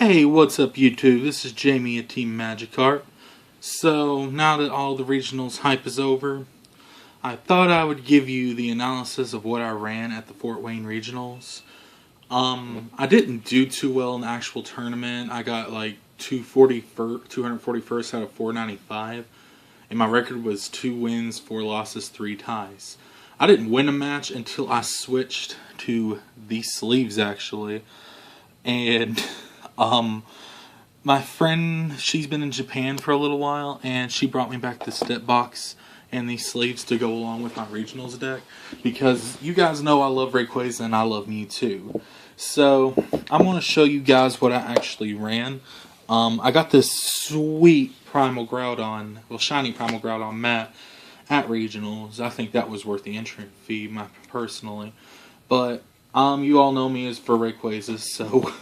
Hey, what's up YouTube? This is Jamie at Team Magikarp. So, now that all the regionals hype is over, I thought I would give you the analysis of what I ran at the Fort Wayne regionals. I didn't do too well in the actual tournament. I got like 241st out of 495, and my record was 2 wins, 4 losses, 3 ties. I didn't win a match until I switched to the sleeves actually, and my friend, she's been in Japan for a little while, and she brought me back the step box and these sleeves to go along with my regionals deck, because you guys know I love Rayquaza and I love Mew too. So I'm going to show you guys what I actually ran. I got this sweet Primal Groudon, well, shiny Primal Groudon mat at regionals. I think that was worth the entry fee, personally. But you all know me as for Rayquaza, so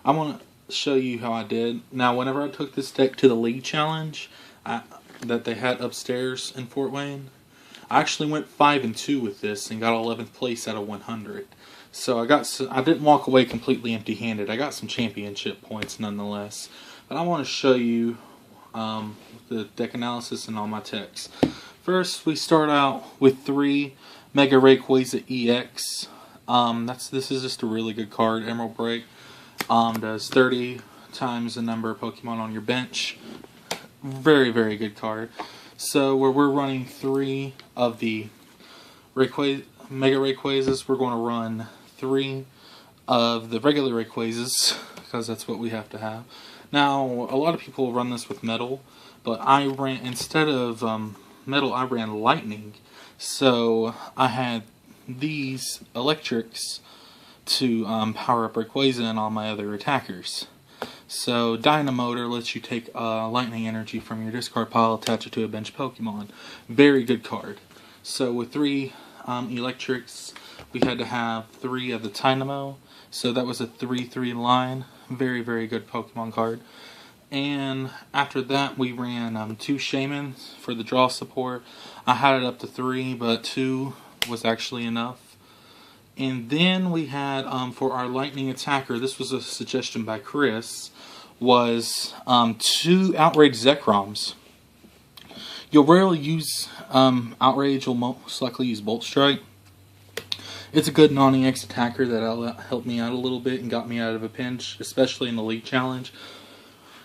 I'm going to show you how I did. Now, whenever I took this deck to the League Challenge that they had upstairs in Fort Wayne, I actually went 5-2 with this and got 11th place out of 100. So I didn't walk away completely empty-handed. I got some championship points nonetheless. But I want to show you the deck analysis and all my techs. First, we start out with 3 Mega Rayquaza EX. This is just a really good card. Emerald Break does 30 times the number of Pokemon on your bench. Very, very good card. So where we're running 3 of the Mega Rayquazas, we're going to run 3 of the regular Rayquazas, because that's what we have to have. Now, a lot of people run this with Metal, but instead of Metal, I ran Lightning. So I had these Electrics to power up Rayquaza and all my other attackers. So Dynamotor lets you take lightning energy from your discard pile, attach it to a bench Pokemon. Very good card. So with 3 Electrics, we had to have 3 of the Dynamo. So that was a 3/3 line. Very, very good Pokemon card. And after that, we ran 2 Shamans for the draw support. I had it up to 3, but 2 was actually enough. And then we had, for our lightning attacker, this was a suggestion by Chris, was 2 Outrage Zekroms. You'll rarely use Outrage, you'll most likely use Bolt Strike. It's a good non-EX attacker that helped me out a little bit and got me out of a pinch, especially in the League Challenge.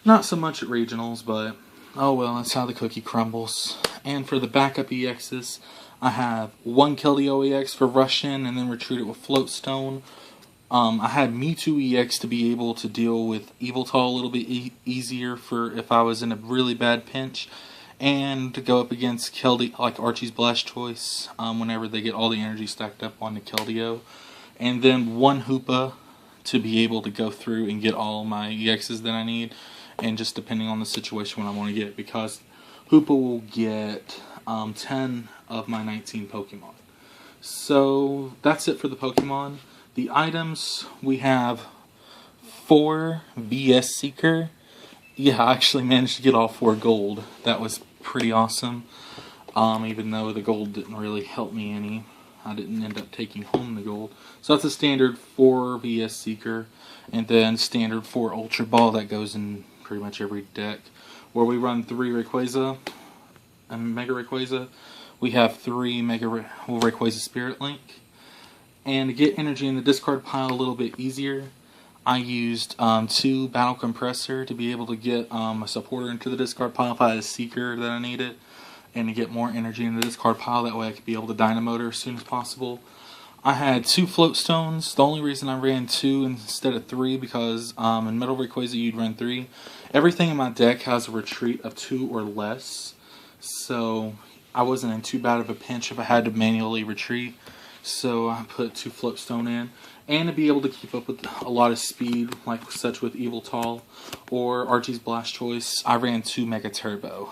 Not so much at regionals, but oh well, that's how the cookie crumbles. And for the backup EXs, I have 1 Keldeo EX for Rush In and then retreat it with Float Stone. I had Mewtwo EX to be able to deal with Yveltal a little bit easier for if I was in a really bad pinch, and to go up against Keldeo, like Archie's Blast Choice, whenever they get all the energy stacked up on the Keldeo. And then 1 Hoopa to be able to go through and get all my EXs that I need, and just depending on the situation when I want to get it, because Hoopa will get 10 of my 19 Pokemon. So that's it for the Pokemon. The items, we have 4 VS Seeker. Yeah, I actually managed to get all 4 gold. That was pretty awesome. Even though the gold didn't really help me any. I didn't end up taking home the gold. So that's a standard 4 VS Seeker. And then standard 4 Ultra Ball that goes in pretty much every deck. Where we run 3 Rayquaza and Mega Rayquaza. We have 3 Rayquaza Spirit Link. And to get energy in the discard pile a little bit easier, I used 2 Battle Compressor to be able to get a supporter into the discard pile if I had a Seeker that I needed, and to get more energy in the discard pile. That way I could be able to Dynamotor as soon as possible. I had 2 Float Stones. The only reason I ran 2 instead of 3, because in Metal Rayquaza you'd run 3. Everything in my deck has a retreat of 2 or less, so I wasn't in too bad of a pinch if I had to manually retreat. So I put 2 Float Stone in. And to be able to keep up with a lot of speed, like such with Yveltal or Archie's Blast Choice, I ran 2 Mega Turbo.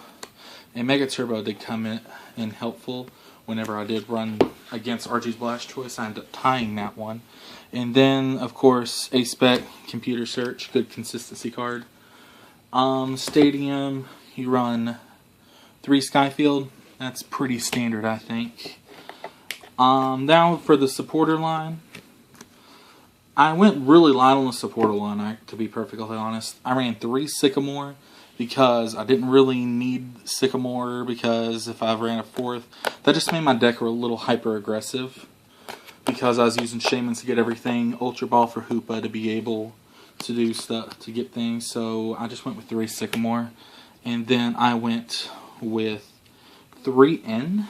And Mega Turbo did come in helpful whenever I did run against Archie's Blast Choice. I ended up tying that one. And then, of course, A-Spec, Computer Search, good consistency card. Stadium, you run 3 Skyfield. That's pretty standard, I think. Now for the supporter line, I went really light on the supporter line, to be perfectly honest. I ran 3 Sycamore because I didn't really need Sycamore, because if I ran a 4th, that just made my deck a little hyper-aggressive, because I was using Shamans to get everything, Ultra Ball for Hoopa to be able to do stuff, to get things, so I just went with 3 Sycamore. And then I went with 3N.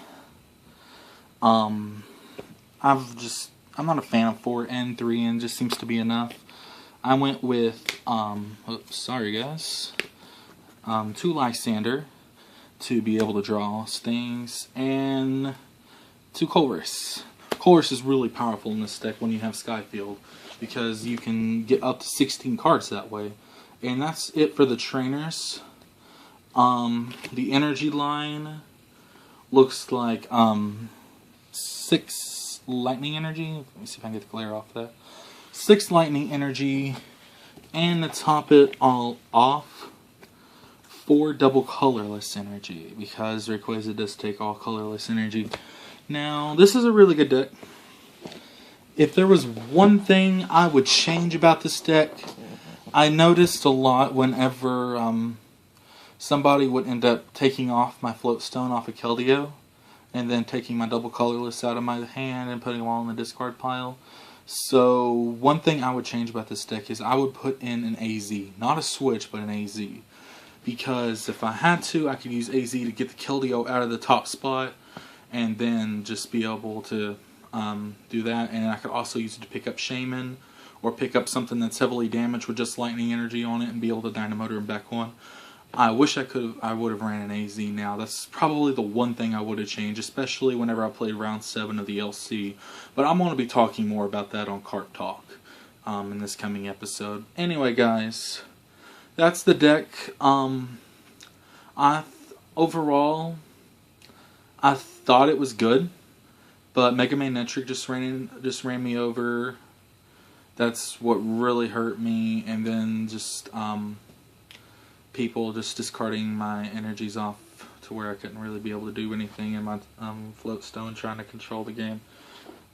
I'm not a fan of 4N, 3N just seems to be enough. I went with, oops, sorry guys, 2 Lysander to be able to draw things, and 2 Colress. Colress is really powerful in this deck when you have Skyfield, because you can get up to 16 cards that way. And that's it for the trainers. The energy line looks like 6 lightning energy. Let me see if I can get the glare off that. 6 lightning energy, and to top it all off, 4 double colorless energy, because Rayquaza does take all colorless energy. Now, this is a really good deck. If there was one thing I would change about this deck, I noticed a lot whenever somebody would end up taking off my float stone off of Keldeo, and then taking my double colorless out of my hand and putting them all in the discard pile. So one thing I would change about this deck is I would put in an AZ. Not a switch, but an AZ. Because if I had to, I could use AZ to get the Keldeo out of the top spot, and then just be able to do that. And I could also use it to pick up Shaman, or pick up something that's heavily damaged with just lightning energy on it and be able to Dynamotor and back one. I wish I would have ran an AZ now. That's probably the one thing I would have changed, especially whenever I played round 7 of the LC. But I'm going to be talking more about that on Cart Talk in this coming episode. Anyway, guys, that's the deck. Overall, I thought it was good, but Mega Man Netric just ran me over. That's what really hurt me, and then just people just discarding my energies off to where I couldn't really be able to do anything in my float stone trying to control the game.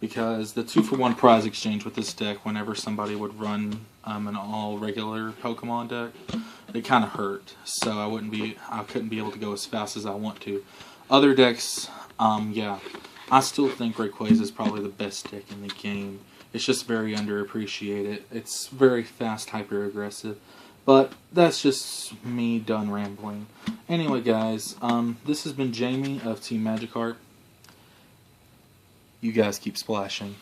Because the 2-for-1 prize exchange with this deck, whenever somebody would run an all regular Pokemon deck, it kind of hurt. So I couldn't be able to go as fast as I want to. Other decks, yeah, I still think Rayquaza is probably the best deck in the game. It's just very underappreciated. It's very fast, hyper aggressive. But that's just me done rambling. Anyway, guys, this has been Jamie of Team Magikarp. You guys keep splashing.